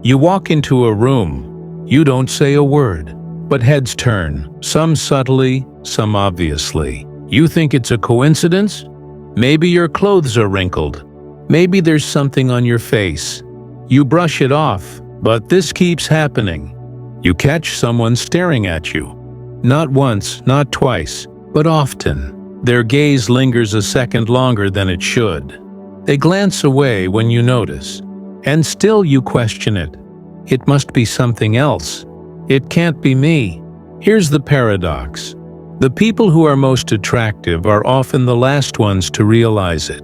You walk into a room. You don't say a word, but heads turn, some subtly, some obviously. You think it's a coincidence? Maybe your clothes are wrinkled. Maybe there's something on your face. You brush it off, but this keeps happening. You catch someone staring at you. Not once, not twice, but often. Their gaze lingers a second longer than it should. They glance away when you notice, and still you question it. It must be something else. It can't be me. Here's the paradox. The people who are most attractive are often the last ones to realize it.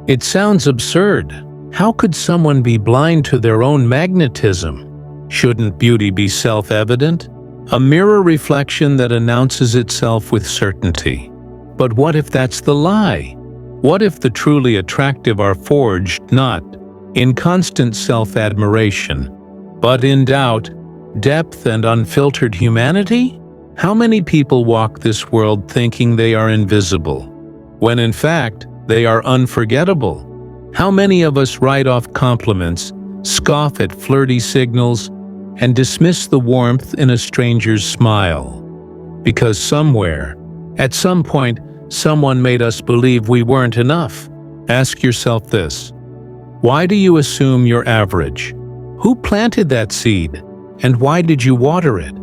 It sounds absurd. How could someone be blind to their own magnetism? Shouldn't beauty be self-evident? A mirror reflection that announces itself with certainty. But what if that's the lie? What if the truly attractive are forged not in constant self-admiration, but in doubt, depth, and unfiltered humanity? How many people walk this world thinking they are invisible, when in fact they are unforgettable? How many of us write off compliments, scoff at flirty signals, and dismiss the warmth in a stranger's smile? Because somewhere, at some point, someone made us believe we weren't enough. Ask yourself this: why do you assume you're average? Who planted that seed? And why did you water it?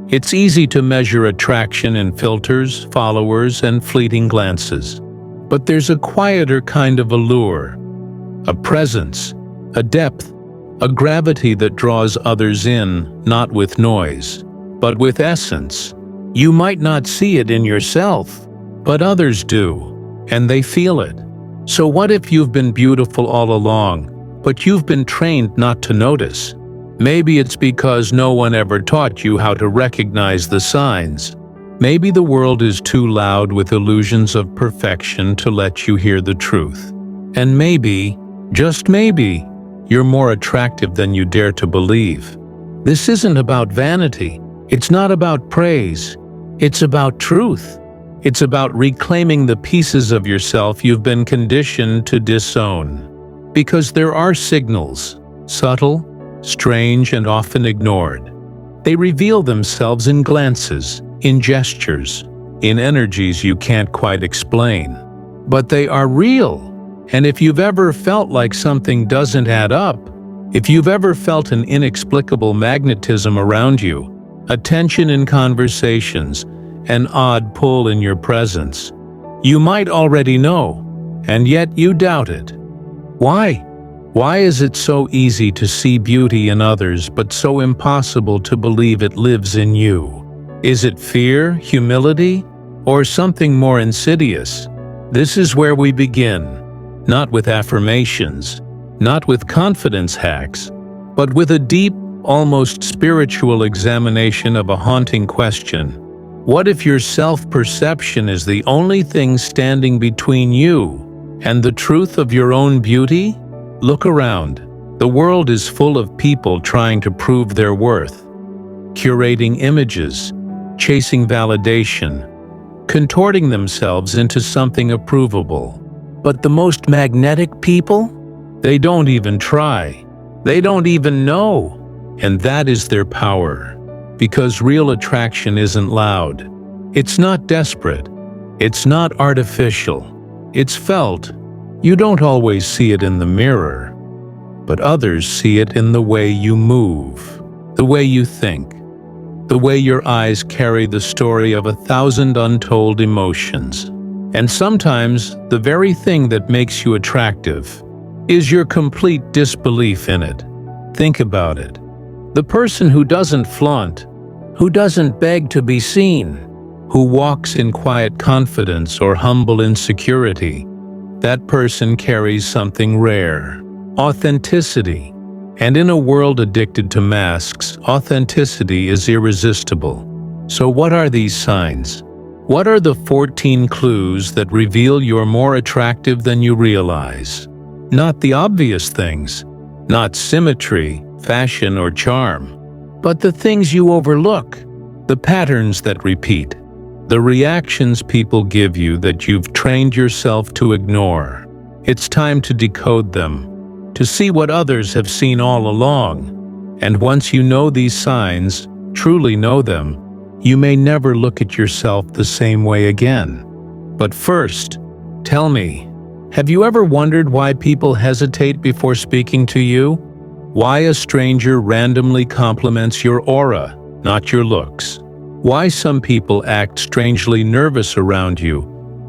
It's easy to measure attraction in filters, followers, and fleeting glances. But there's a quieter kind of allure, a presence, a depth, a gravity that draws others in, not with noise, but with essence. You might not see it in yourself, but others do, and they feel it. So what if you've been beautiful all along, but you've been trained not to notice? Maybe it's because no one ever taught you how to recognize the signs. Maybe the world is too loud with illusions of perfection to let you hear the truth. And maybe, just maybe, you're more attractive than you dare to believe. This isn't about vanity. It's not about praise. It's about truth. It's about reclaiming the pieces of yourself you've been conditioned to disown. Because there are signals, subtle, strange, and often ignored. They reveal themselves in glances, in gestures, in energies you can't quite explain. But they are real. And if you've ever felt like something doesn't add up, if you've ever felt an inexplicable magnetism around you, a tension in conversations, an odd pull in your presence, you might already know, and yet you doubt it. Why? Why is it so easy to see beauty in others but so impossible to believe it lives in you? Is it fear, humility, or something more insidious? This is where we begin, not with affirmations, not with confidence hacks, but with a deep, almost spiritual examination of a haunting question. What if your self-perception is the only thing standing between you and the truth of your own beauty? Look around. The world is full of people trying to prove their worth, curating images, chasing validation, contorting themselves into something approvable. But the most magnetic people? They don't even try. They don't even know. And that is their power. Because real attraction isn't loud. It's not desperate. It's not artificial. It's felt. You don't always see it in the mirror, but others see it in the way you move, the way you think, the way your eyes carry the story of 1,000 untold emotions. And sometimes, the very thing that makes you attractive is your complete disbelief in it. Think about it. The person who doesn't flaunt, who doesn't beg to be seen, who walks in quiet confidence or humble insecurity, that person carries something rare, authenticity. And in a world addicted to masks, authenticity is irresistible. So what are these signs? What are the 14 clues that reveal you're more attractive than you realize? Not the obvious things, not symmetry, fashion, or charm, but the things you overlook, the patterns that repeat, the reactions people give you that you've trained yourself to ignore. It's time to decode them, to see what others have seen all along, And once you know these signs, truly know them, you may never look at yourself the same way again. But first, tell me, have you ever wondered why people hesitate before speaking to you? Why a stranger randomly compliments your aura, not your looks? Why some people act strangely nervous around you,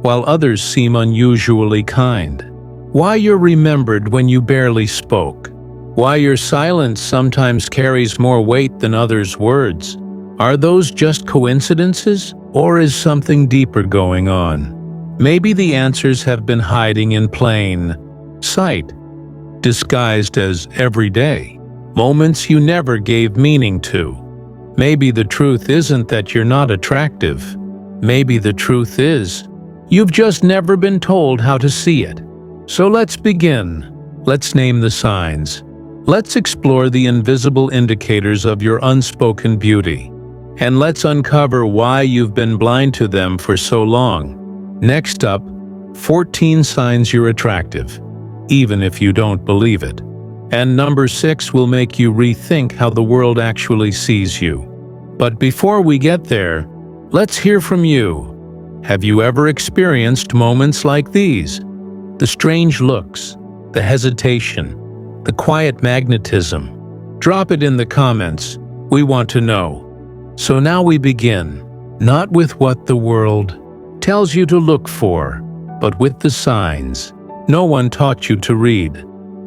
while others seem unusually kind? Why you're remembered when you barely spoke? Why your silence sometimes carries more weight than others' words? Are those just coincidences, or is something deeper going on? Maybe the answers have been hiding in plain sight, disguised as everyday moments you never gave meaning to. Maybe the truth isn't that you're not attractive. Maybe the truth is, you've just never been told how to see it. So let's begin. Let's name the signs. Let's explore the invisible indicators of your unspoken beauty. And let's uncover why you've been blind to them for so long. Next up, 14 signs you're attractive, even if you don't believe it. And number 6 will make you rethink how the world actually sees you. But before we get there, let's hear from you. Have you ever experienced moments like these? The strange looks, the hesitation, the quiet magnetism. Drop it in the comments. We want to know. So now we begin, not with what the world tells you to look for, but with the signs no one taught you to read.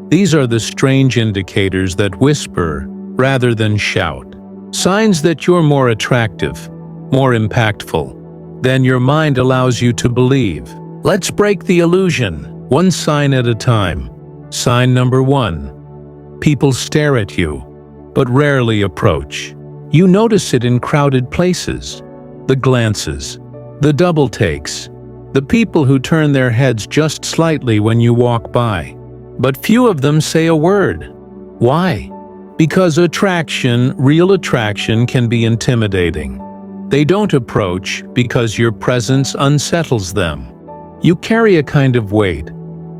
These are the strange indicators that whisper rather than shout. Signs that you're more attractive, more impactful than your mind allows you to believe. Let's break the illusion, one sign at a time. Sign number 1. People stare at you, but rarely approach. You notice it in crowded places. The glances, the double takes, the people who turn their heads just slightly when you walk by. But few of them say a word. Why? Because real attraction can be intimidating. They don't approach because your presence unsettles them. You carry a kind of weight,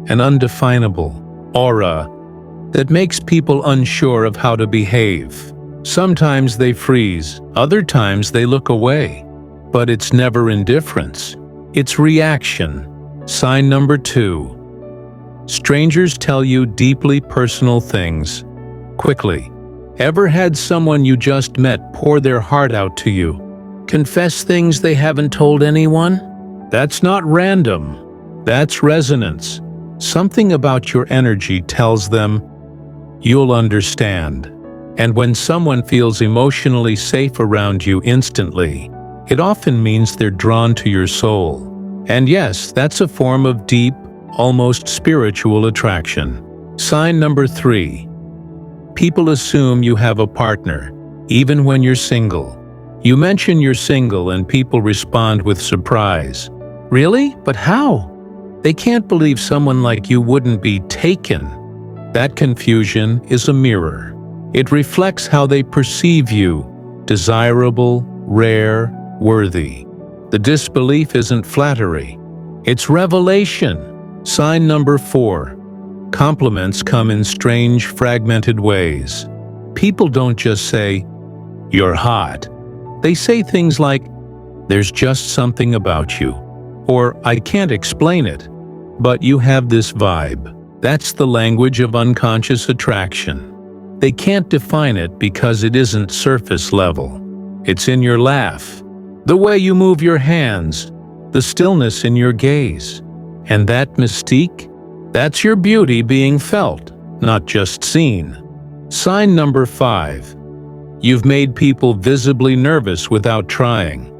an undefinable aura that makes people unsure of how to behave. Sometimes they freeze, other times they look away. But it's never indifference, it's reaction. Sign number 2. Strangers tell you deeply personal things quickly. Ever had someone you just met pour their heart out to you? Confess things they haven't told anyone? That's not random. That's resonance. Something about your energy tells them you'll understand. And when someone feels emotionally safe around you instantly, it often means they're drawn to your soul. And yes, that's a form of deep, almost spiritual attraction. Sign number 3. People assume you have a partner, even when you're single. You mention you're single and people respond with surprise. Really? But how? They can't believe someone like you wouldn't be taken. That confusion is a mirror. It reflects how they perceive you: desirable, rare, worthy. The disbelief isn't flattery, it's revelation. Sign number 4. Compliments come in strange, fragmented ways. People don't just say, "You're hot." They say things like, "There's just something about you," or "I can't explain it, but you have this vibe." That's the language of unconscious attraction. They can't define it because it isn't surface level. It's in your laugh, the way you move your hands, the stillness in your gaze. And that mystique? That's your beauty being felt, not just seen. Sign number 5. You've made people visibly nervous without trying.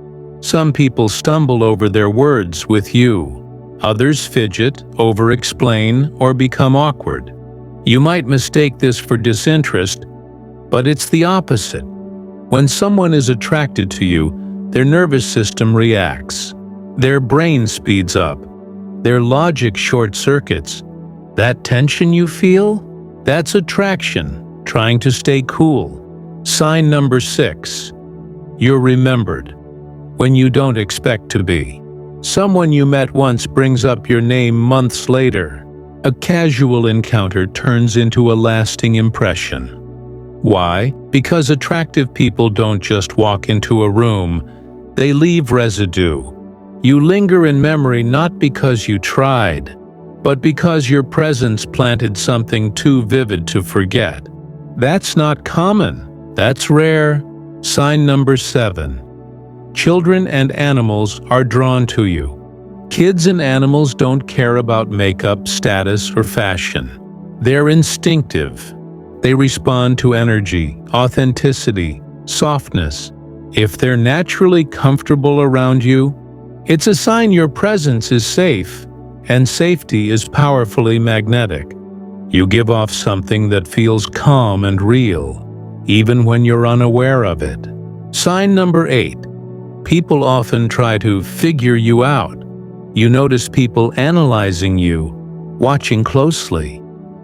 Some people stumble over their words with you. Others fidget, over-explain, or become awkward. You might mistake this for disinterest, but it's the opposite. When someone is attracted to you, their nervous system reacts. Their brain speeds up. Their logic short-circuits. That tension you feel? That's attraction, trying to stay cool. Sign number 6. You're remembered when you don't expect to be. Someone you met once brings up your name months later. A casual encounter turns into a lasting impression. Why? Because attractive people don't just walk into a room, they leave residue. You linger in memory not because you tried, but because your presence planted something too vivid to forget. That's not common. That's rare. Sign number 7. Children and animals are drawn to you. Kids and animals don't care about makeup, status, or fashion. They're instinctive. They respond to energy, authenticity, softness. If they're naturally comfortable around you, it's a sign your presence is safe, and safety is powerfully magnetic. You give off something that feels calm and real, even when you're unaware of it. Sign number 8. People often try to figure you out. You notice people analyzing you, watching closely.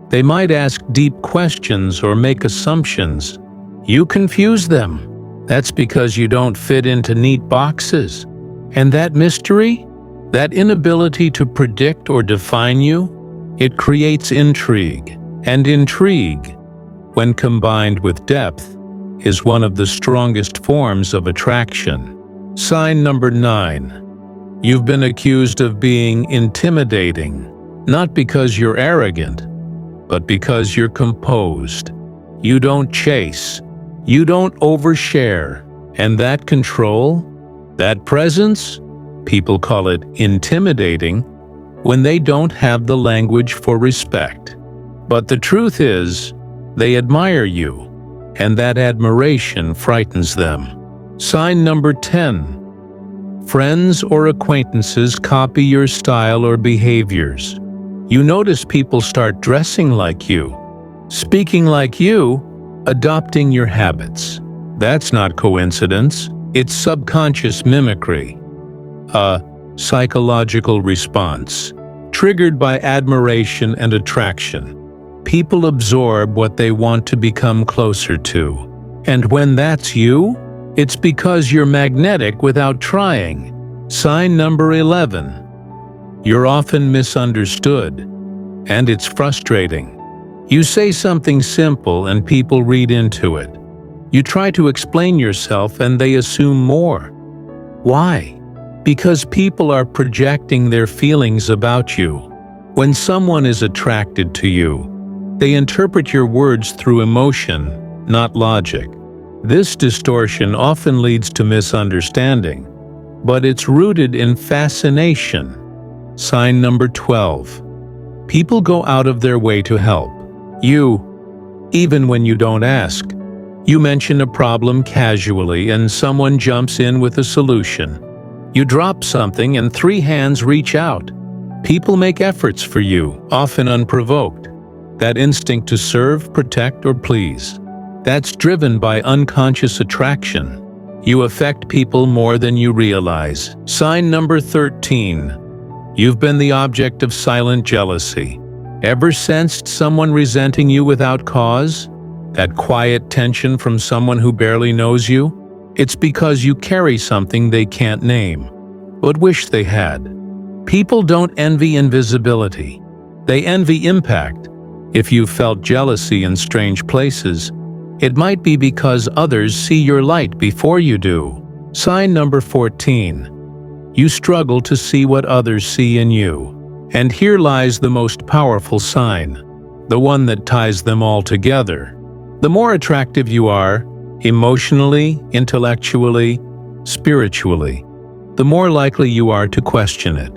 They might ask deep questions or make assumptions. You confuse them. That's because you don't fit into neat boxes. And that mystery, that inability to predict or define you, it creates intrigue. And intrigue, when combined with depth, is one of the strongest forms of attraction. Sign number 9. You've been accused of being intimidating, not because you're arrogant, but because you're composed. You don't chase. You don't overshare. And that control, that presence, people call it intimidating when they don't have the language for respect. But the truth is, they admire you, and that admiration frightens them. Sign number 10. Friends or acquaintances copy your style or behaviors. You notice people start dressing like you, speaking like you, adopting your habits. That's not coincidence. It's subconscious mimicry, a psychological response, triggered by admiration and attraction. People absorb what they want to become closer to. And when that's you, it's because you're magnetic without trying. Sign number 11. You're often misunderstood, and it's frustrating. You say something simple and people read into it. You try to explain yourself and they assume more. Why? Because people are projecting their feelings about you. When someone is attracted to you, they interpret your words through emotion, not logic. This distortion often leads to misunderstanding, but it's rooted in fascination. Sign number 12. People go out of their way to help you, even when you don't ask. You mention a problem casually and someone jumps in with a solution. You drop something and 3 hands reach out. People make efforts for you, often unprovoked. That instinct to serve, protect, or please. That's driven by unconscious attraction. You affect people more than you realize. Sign number 13. You've been the object of silent jealousy. Ever sensed someone resenting you without cause? That quiet tension from someone who barely knows you? It's because you carry something they can't name, but wish they had. People don't envy invisibility. They envy impact. If you've felt jealousy in strange places, it might be because others see your light before you do. Sign number 14. You struggle to see what others see in you. And here lies the most powerful sign, the one that ties them all together. The more attractive you are, emotionally, intellectually, spiritually, the more likely you are to question it.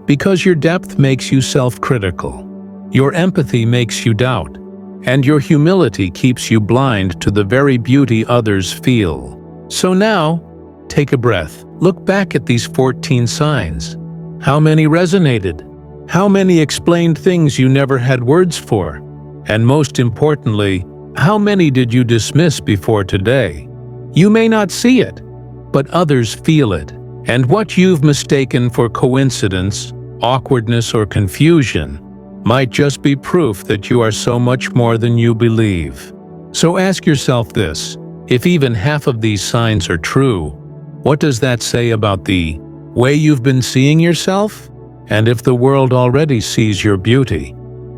Because your depth makes you self-critical, your empathy makes you doubt, and your humility keeps you blind to the very beauty others feel. So now, take a breath. Look back at these 14 signs. How many resonated? How many explained things you never had words for? And most importantly, how many did you dismiss before today? You may not see it, but others feel it. And what you've mistaken for coincidence, awkwardness, or confusion might just be proof that you are so much more than you believe. So ask yourself this: if even half of these signs are true, what does that say about the way you've been seeing yourself? And if the world already sees your beauty,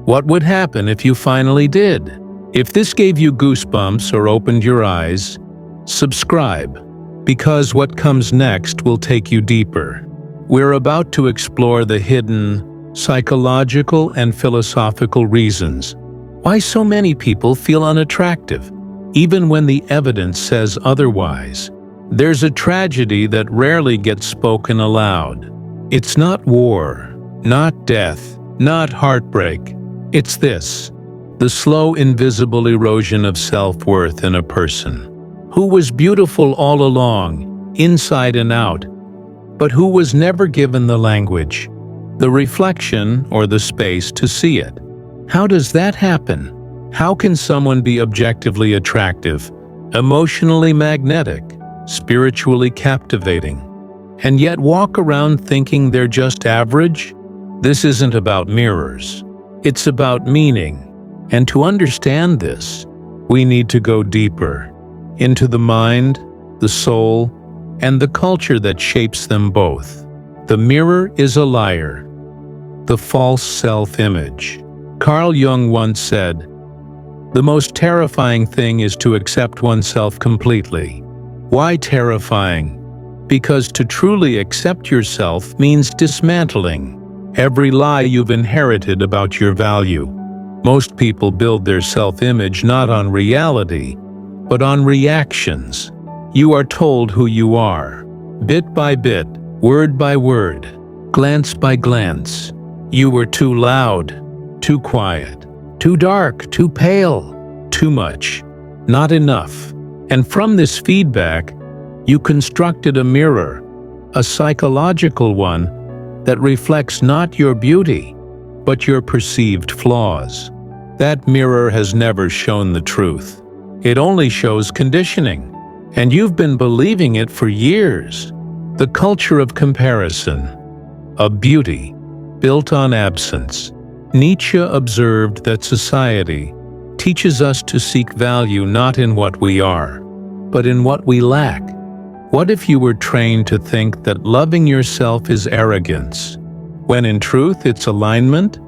what would happen if you finally did? If this gave you goosebumps or opened your eyes, subscribe, because what comes next will take you deeper. We're about to explore the hidden, psychological and philosophical reasons why so many people feel unattractive, even when the evidence says otherwise. There's a tragedy that rarely gets spoken aloud. It's not war, not death, not heartbreak. It's this: the slow, invisible erosion of self-worth in a person who was beautiful all along, inside and out, but who was never given the language, the reflection, or the space to see it. How does that happen? How can someone be objectively attractive, emotionally magnetic, spiritually captivating, and yet walk around thinking they're just average? This isn't about mirrors. It's about meaning. And to understand this, we need to go deeper into the mind, the soul, and the culture that shapes them both. The mirror is a liar. The false self-image. Carl Jung once said, "The most terrifying thing is to accept oneself completely." Why terrifying? Because to truly accept yourself means dismantling every lie you've inherited about your value. Most people build their self-image not on reality, but on reactions. You are told who you are, bit by bit, word by word, glance by glance. You were too loud, too quiet, too dark, too pale, too much, not enough. And from this feedback, you constructed a mirror, a psychological one that reflects not your beauty, but your perceived flaws. That mirror has never shown the truth. It only shows conditioning, and you've been believing it for years. The culture of comparison, a beauty built on absence. Nietzsche observed that society teaches us to seek value not in what we are, but in what we lack. What if you were trained to think that loving yourself is arrogance, when in truth it's alignment?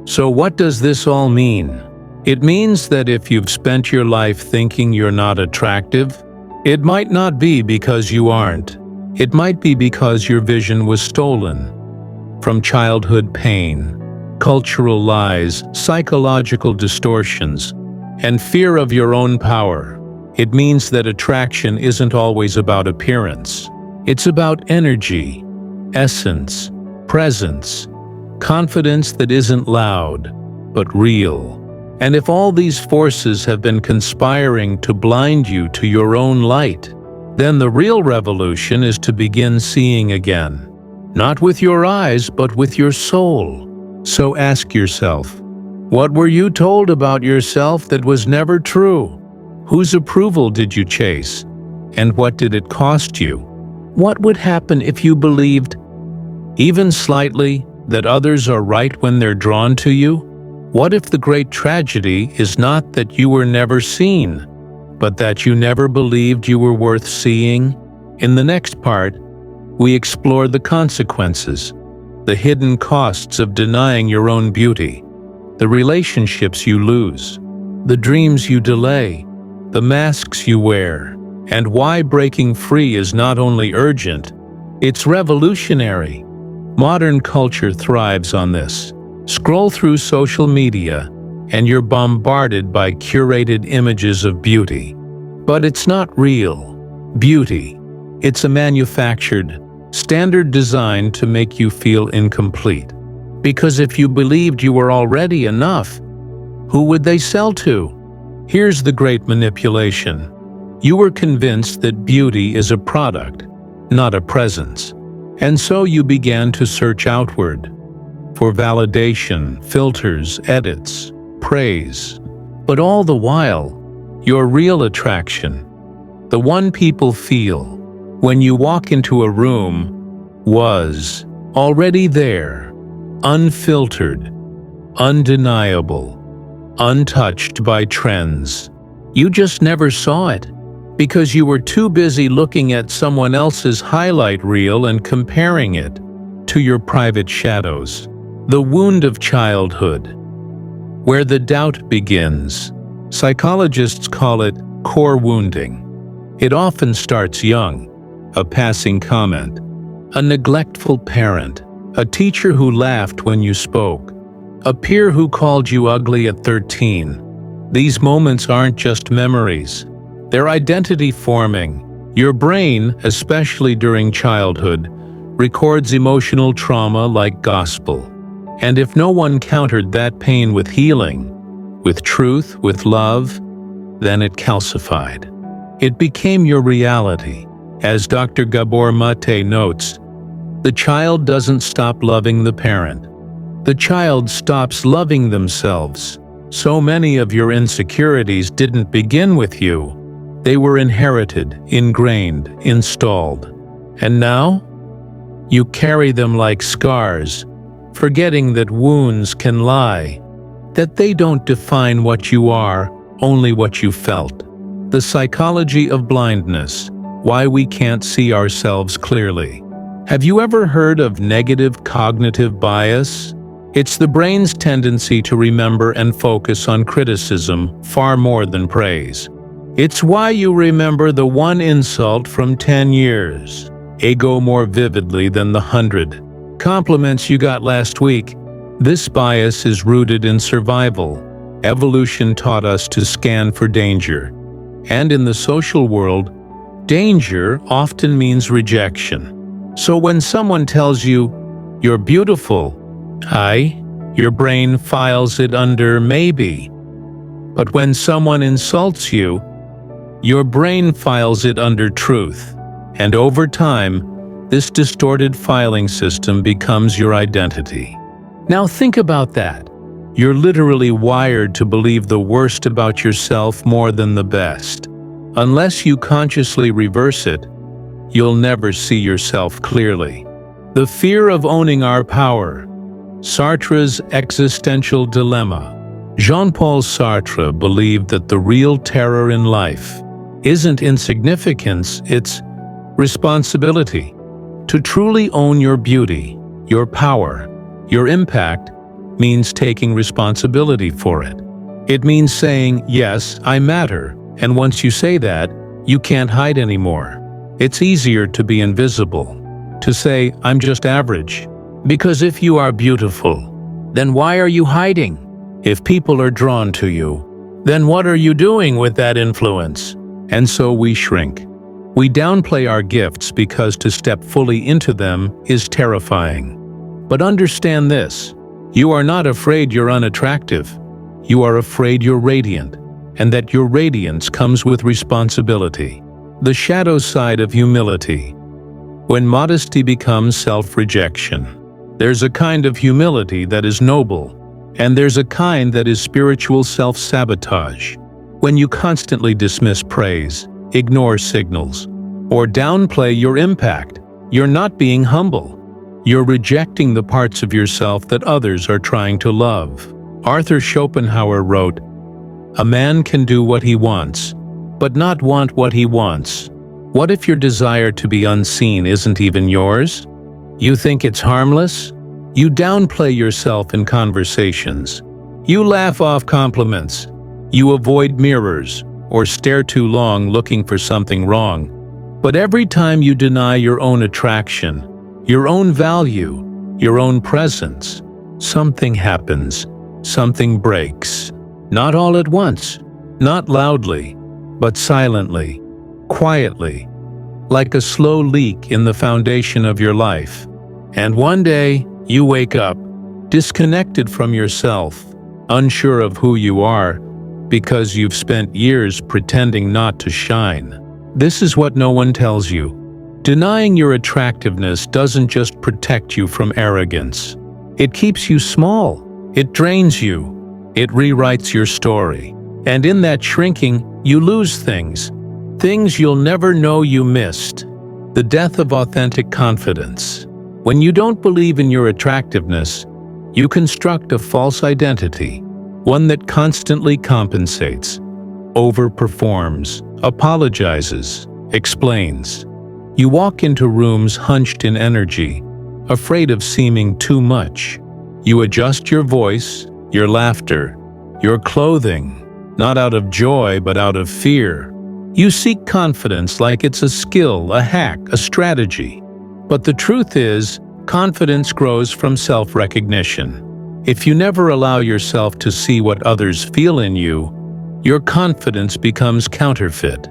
So what does this all mean? It means that if you've spent your life thinking you're not attractive, it might not be because you aren't. It might be because your vision was stolen from childhood pain, cultural lies, psychological distortions, and fear of your own power. It means that attraction isn't always about appearance. It's about energy, essence, presence, confidence that isn't loud, but real. And if all these forces have been conspiring to blind you to your own light, then the real revolution is to begin seeing again. Not with your eyes, but with your soul. So ask yourself, what were you told about yourself that was never true? Whose approval did you chase? And what did it cost you? What would happen if you believed, even slightly, that others are right when they're drawn to you? What if the great tragedy is not that you were never seen, but that you never believed you were worth seeing? In the next part, we explore the consequences, the hidden costs of denying your own beauty, the relationships you lose, the dreams you delay, the masks you wear, and why breaking free is not only urgent, it's revolutionary. Modern culture thrives on this. Scroll through social media, and you're bombarded by curated images of beauty. But it's not real beauty. It's a manufactured, standard designed to make you feel incomplete. Because if you believed you were already enough, who would they sell to? Here's the great manipulation. You were convinced that beauty is a product, not a presence. And so you began to search outward for validation, filters, edits, praise. But all the while, your real attraction, the one people feel when you walk into a room, was already there, unfiltered, undeniable, untouched by trends. You just never saw it because you were too busy looking at someone else's highlight reel and comparing it to your private shadows. The wound of childhood, where the doubt begins. Psychologists call it core wounding. It often starts young: a passing comment, a neglectful parent, a teacher who laughed when you spoke, a peer who called you ugly at 13. These moments aren't just memories. They're identity forming. Your brain, especially during childhood, records emotional trauma like gospel. And if no one countered that pain with healing, with truth, with love, then it calcified. It became your reality. As Dr. Gabor Mate notes, the child doesn't stop loving the parent. The child stops loving themselves. So many of your insecurities didn't begin with you. They were inherited, ingrained, installed. And now, you carry them like scars, forgetting that wounds can lie, that they don't define what you are, only what you felt. The psychology of blindness, why we can't see ourselves clearly. Have you ever heard of negative cognitive bias? It's the brain's tendency to remember and focus on criticism far more than praise. It's why you remember the one insult from 10 years, ego more vividly than the 100 compliments you got last week. This bias is rooted in survival. Evolution taught us to scan for danger. And in the social world, danger often means rejection. So when someone tells you, "You're beautiful," your brain files it under maybe. But when someone insults you, your brain files it under truth. And over time, this distorted filing system becomes your identity. Now think about that. You're literally wired to believe the worst about yourself more than the best. Unless you consciously reverse it, you'll never see yourself clearly. The fear of owning our power. Sartre's existential dilemma. Jean-Paul Sartre believed that the real terror in life isn't insignificance, it's responsibility. To truly own your beauty, your power, your impact means taking responsibility for it. It means saying, "Yes, I matter," and once you say that, you can't hide anymore. It's easier to be invisible, to say, "I'm just average." Because if you are beautiful, then why are you hiding? If people are drawn to you, then what are you doing with that influence? And so we shrink. We downplay our gifts because to step fully into them is terrifying. But understand this: you are not afraid you're unattractive. You are afraid you're radiant, and that your radiance comes with responsibility. The shadow side of humility. When modesty becomes self-rejection, there's a kind of humility that is noble, and there's a kind that is spiritual self-sabotage. When you constantly dismiss praise, ignore signals, or downplay your impact, you're not being humble. You're rejecting the parts of yourself that others are trying to love. Arthur Schopenhauer wrote, "A man can do what he wants, but not want what he wants." What if your desire to be unseen isn't even yours? You think it's harmless? You downplay yourself in conversations. You laugh off compliments. You avoid mirrors or stare too long looking for something wrong. But every time you deny your own attraction, your own value, your own presence, something happens, something breaks. Not all at once, not loudly, but silently, quietly, like a slow leak in the foundation of your life. And one day, you wake up, disconnected from yourself, unsure of who you are, because you've spent years pretending not to shine. This is what no one tells you. Denying your attractiveness doesn't just protect you from arrogance. It keeps you small. It drains you. It rewrites your story. And in that shrinking, you lose things. Things you'll never know you missed. The death of authentic confidence. When you don't believe in your attractiveness, you construct a false identity, one that constantly compensates, overperforms, apologizes, explains. You walk into rooms hunched in energy, afraid of seeming too much. You adjust your voice, your laughter, your clothing, not out of joy but out of fear. You seek confidence like it's a skill, a hack, a strategy. But the truth is, confidence grows from self-recognition. If you never allow yourself to see what others feel in you, your confidence becomes counterfeit,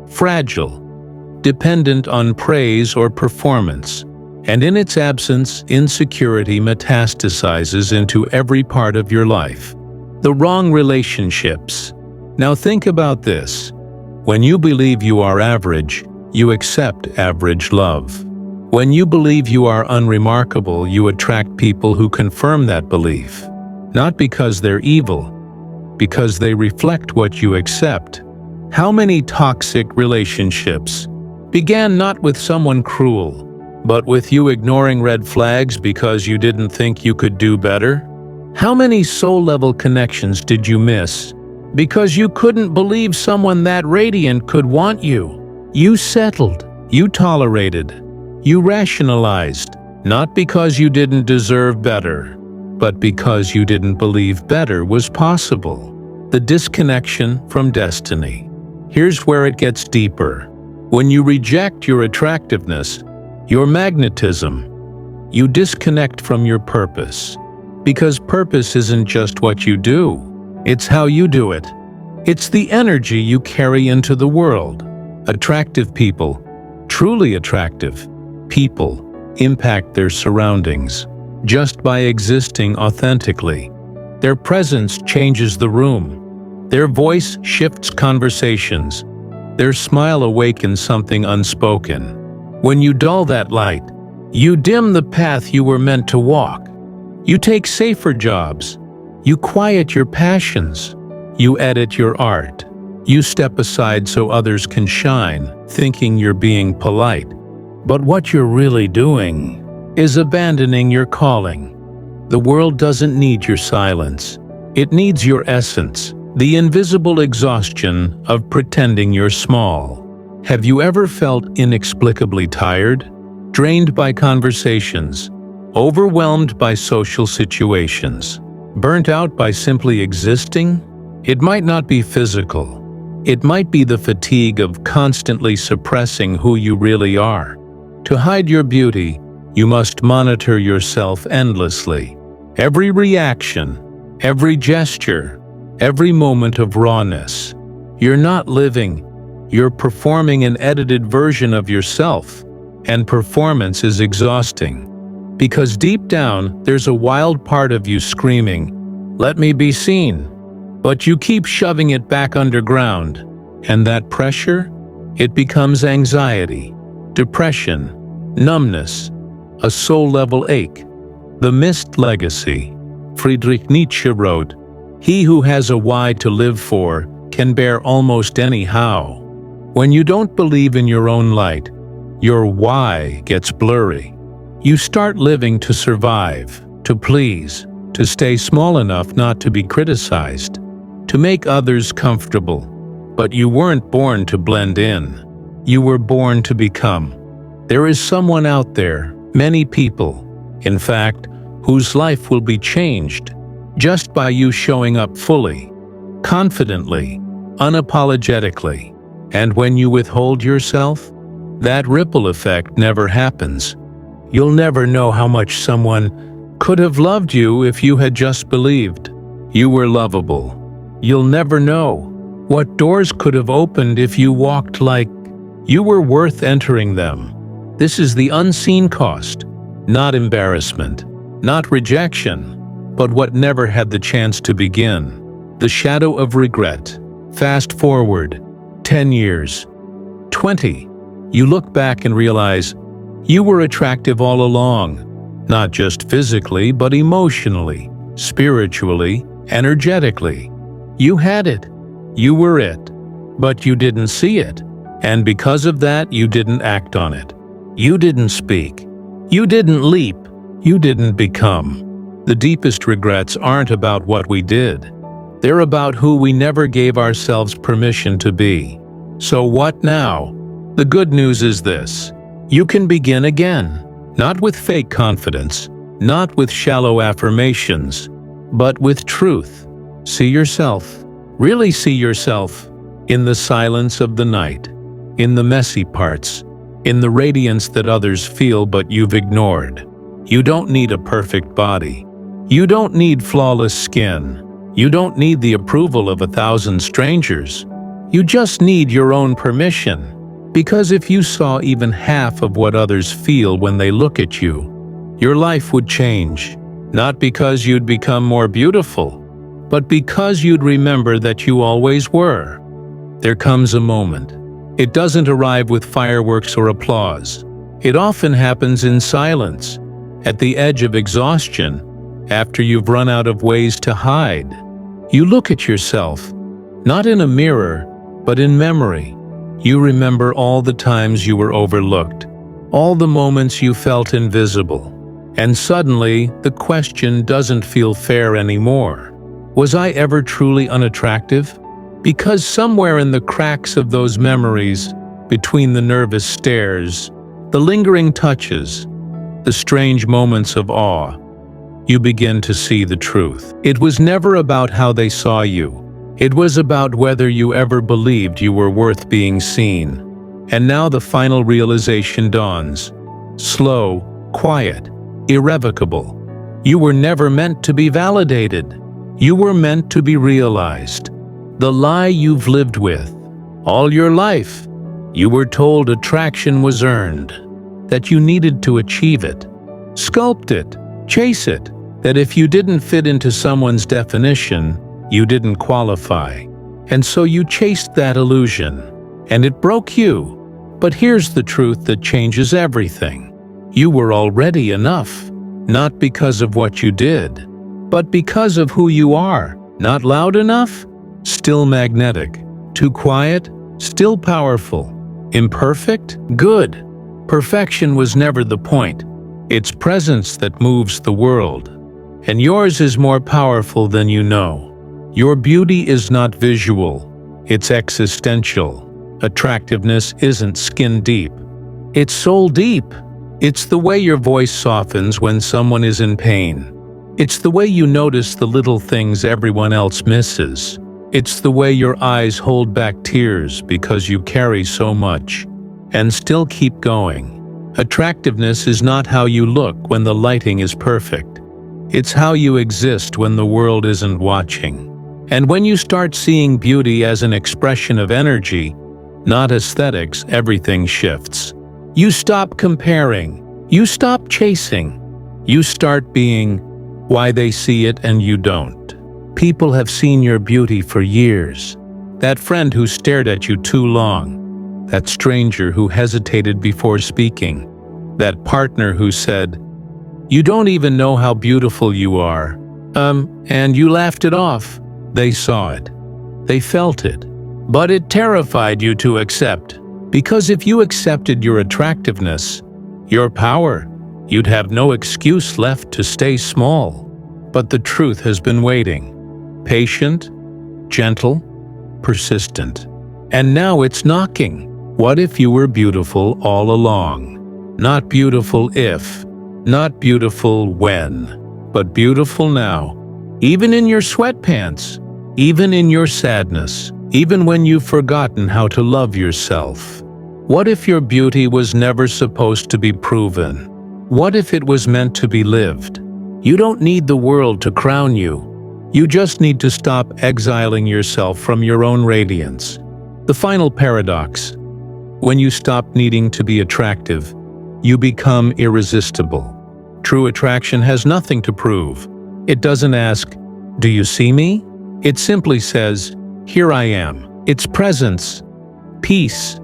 fragile, dependent on praise or performance. And in its absence, insecurity metastasizes into every part of your life. The wrong relationships. Now think about this. When you believe you are average, you accept average love. When you believe you are unremarkable, you attract people who confirm that belief. Not because they're evil, because they reflect what you accept. How many toxic relationships began not with someone cruel, but with you ignoring red flags because you didn't think you could do better? How many soul-level connections did you miss because you couldn't believe someone that radiant could want you? You settled, you tolerated, you rationalized, not because you didn't deserve better, but because you didn't believe better was possible. The disconnection from destiny. Here's where it gets deeper. When you reject your attractiveness, your magnetism, you disconnect from your purpose. Because purpose isn't just what you do, it's how you do it. It's the energy you carry into the world. Attractive people, truly attractive people, impact their surroundings just by existing authentically. Their presence changes the room. Their voice shifts conversations. Their smile awakens something unspoken. When you dull that light, you dim the path you were meant to walk. You take safer jobs. You quiet your passions. You edit your art. You step aside so others can shine, thinking you're being polite. But what you're really doing is abandoning your calling. The world doesn't need your silence. It needs your essence, the invisible exhaustion of pretending you're small. Have you ever felt inexplicably tired, drained by conversations, overwhelmed by social situations, burnt out by simply existing? It might not be physical. It might be the fatigue of constantly suppressing who you really are. To hide your beauty, you must monitor yourself endlessly. Every reaction, every gesture, every moment of rawness. You're not living. You're performing an edited version of yourself, and performance is exhausting. Because deep down, there's a wild part of you screaming, "Let me be seen." But you keep shoving it back underground, and that pressure, it becomes anxiety, depression, numbness, a soul-level ache. The Missed Legacy. Friedrich Nietzsche wrote, "He who has a why to live for can bear almost any how." When you don't believe in your own light, your why gets blurry. You start living to survive, to please, to stay small enough not to be criticized, to make others comfortable. But you weren't born to blend in. You were born to become. There is someone out there, many people, in fact, whose life will be changed just by you showing up fully, confidently, unapologetically. And when you withhold yourself, that ripple effect never happens. You'll never know how much someone could have loved you if you had just believed you were lovable. You'll never know what doors could have opened if you walked like you were worth entering them. This is the unseen cost, not embarrassment, not rejection, but what never had the chance to begin. The shadow of regret. Fast forward 10 years, 20. You look back and realize you were attractive all along, not just physically, but emotionally, spiritually, energetically. You had it. You were it. But you didn't see it. And because of that, you didn't act on it. You didn't speak. You didn't leap. You didn't become. The deepest regrets aren't about what we did. They're about who we never gave ourselves permission to be. So what now? The good news is this. You can begin again. Not with fake confidence, not with shallow affirmations, but with truth. See yourself, Really see yourself in the silence of the night, in the messy parts, in the radiance that others feel but you've ignored. You don't need a perfect body. You don't need flawless skin. You don't need the approval of 1,000 strangers. You just need your own permission. Because if you saw even half of what others feel when they look at you, your life would change. Not because you'd become more beautiful, but because you'd remember that you always were. There comes a moment. It doesn't arrive with fireworks or applause. It often happens in silence, at the edge of exhaustion, after you've run out of ways to hide. You look at yourself, not in a mirror, but in memory. You remember all the times you were overlooked, all the moments you felt invisible. And suddenly, the question doesn't feel fair anymore. Was I ever truly unattractive? Because somewhere in the cracks of those memories, between the nervous stares, the lingering touches, the strange moments of awe, you begin to see the truth. It was never about how they saw you. It was about whether you ever believed you were worth being seen. And now the final realization dawns. Slow, quiet, irrevocable. You were never meant to be validated. You were meant to be realized. The lie you've lived with all your life. You were told attraction was earned, that you needed to achieve it, sculpt it, chase it, that if you didn't fit into someone's definition, you didn't qualify. And so you chased that illusion, and it broke you. But here's the truth that changes everything. You were already enough, not because of what you did, but because of who you are. Not loud enough? Still magnetic. Too quiet? Still powerful. Imperfect? Good. Perfection was never the point. It's presence that moves the world. And yours is more powerful than you know. Your beauty is not visual. It's existential. Attractiveness isn't skin deep. It's soul deep. It's the way your voice softens when someone is in pain. It's the way you notice the little things everyone else misses. It's the way your eyes hold back tears because you carry so much and still keep going. Attractiveness is not how you look when the lighting is perfect. It's how you exist when the world isn't watching. And when you start seeing beauty as an expression of energy, not aesthetics, everything shifts. You stop comparing. You stop chasing. You start being why they see it and you don't. People have seen your beauty for years. That friend who stared at you too long. That stranger who hesitated before speaking. That partner who said, "You don't even know how beautiful you are." And you laughed it off. They saw it. They felt it. But it terrified you to accept. Because if you accepted your attractiveness, your power, you'd have no excuse left to stay small. But the truth has been waiting. Patient, gentle, persistent. And now it's knocking. What if you were beautiful all along? Not beautiful if, not beautiful when, but beautiful now. Even in your sweatpants, even in your sadness, even when you've forgotten how to love yourself. What if your beauty was never supposed to be proven? What if it was meant to be lived? You don't need the world to crown you. You just need to stop exiling yourself from your own radiance. The final paradox. When you stop needing to be attractive, you become irresistible. True attraction has nothing to prove. It doesn't ask, "Do you see me?" It simply says, "Here I am." It's presence, peace,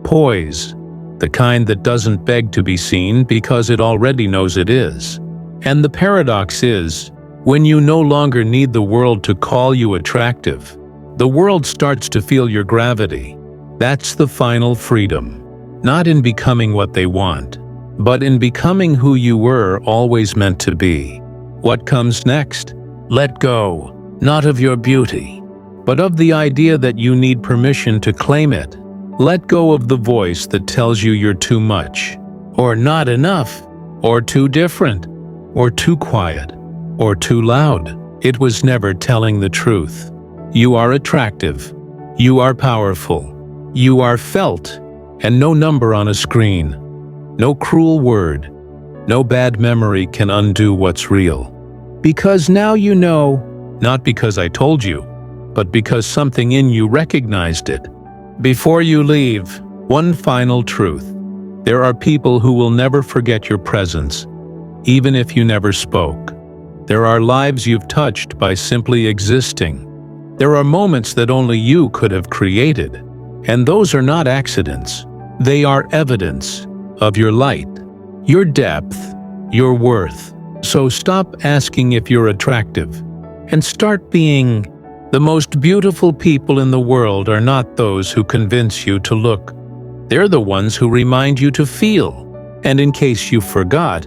poise, the kind that doesn't beg to be seen because it already knows it is. And the paradox is, when you no longer need the world to call you attractive, the world starts to feel your gravity. That's the final freedom. Not in becoming what they want, but in becoming who you were always meant to be. What comes next? Let go, not of your beauty, but of the idea that you need permission to claim it. Let go of the voice that tells you you're too much, or not enough, or too different, or too quiet, or too loud. It was never telling the truth. You are attractive. You are powerful. You are felt, and no number on a screen, no cruel word, no bad memory can undo what's real. Because now you know, not because I told you, but because something in you recognized it. Before you leave, one final truth. There are people who will never forget your presence, even if you never spoke. There are lives you've touched by simply existing. There are moments that only you could have created, and those are not accidents. They are evidence of your light, your depth, your worth. So stop asking if you're attractive, and start being. The most beautiful people in the world are not those who convince you to look. They're the ones who remind you to feel. And in case you forgot,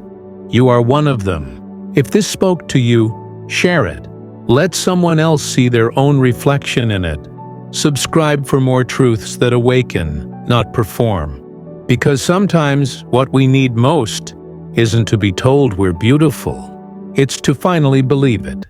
you are one of them. If this spoke to you, share it. Let someone else see their own reflection in it. Subscribe for more truths that awaken, not perform. Because sometimes what we need most isn't to be told we're beautiful. It's to finally believe it.